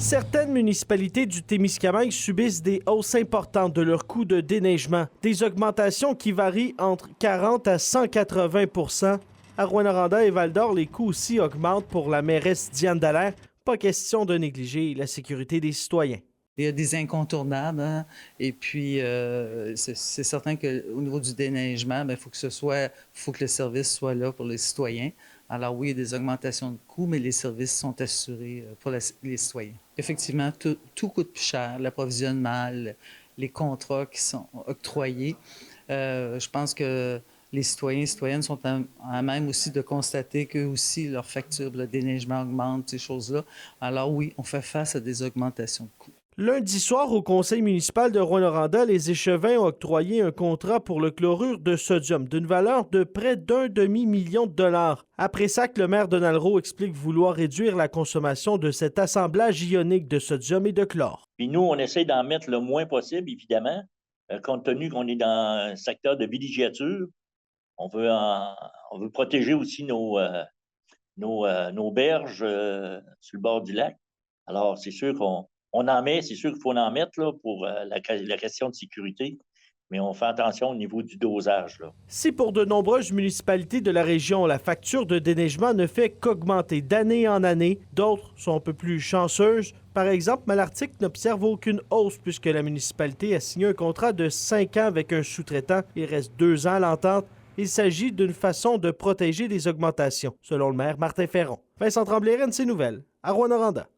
Certaines municipalités du Témiscamingue subissent des hausses importantes de leurs coûts de déneigement, des augmentations qui varient entre 40 à 180 % À Rouyn-Noranda et Val-d'Or, les coûts aussi augmentent pour la mairesse Diane Dallaire. Pas question de négliger la sécurité des citoyens. Il y a des incontournables, hein? Et puis c'est certain qu'au niveau du déneigement, il faut que le service soit là pour les citoyens. Alors oui, il y a des augmentations de coûts, mais les services sont assurés pour les citoyens. Effectivement, tout coûte plus cher, l'approvisionnement, les contrats qui sont octroyés. Je pense que les citoyens et citoyennes sont à même aussi de constater qu'eux aussi, leur facture de déneigement augmente, ces choses-là. Alors oui, on fait face à des augmentations de coûts. Lundi soir, au conseil municipal de Rouyn-Noranda, les échevins ont octroyé un contrat pour le chlorure de sodium d'une valeur de près d'1 demi-million de dollars. Après ça, le maire Donald Rowe explique vouloir réduire la consommation de cet assemblage ionique de sodium et de chlore. Puis nous, on essaie d'en mettre le moins possible, évidemment, compte tenu qu'on est dans un secteur de villégiature. On veut protéger aussi nos berges sur le bord du lac. Alors, c'est sûr qu'on en met, c'est sûr qu'il faut en mettre là, pour la question de sécurité, mais on fait attention au niveau du dosage. Là. Si pour de nombreuses municipalités de la région, la facture de déneigement ne fait qu'augmenter d'année en année, d'autres sont un peu plus chanceuses. Par exemple, Malartic n'observe aucune hausse puisque la municipalité a signé un contrat de 5 ans avec un sous-traitant. Il reste 2 ans à l'entente. Il s'agit d'une façon de protéger des augmentations, selon le maire Martin Ferron. Vincent Tremblay, RNC Nouvelles, à Rouyn-Noranda.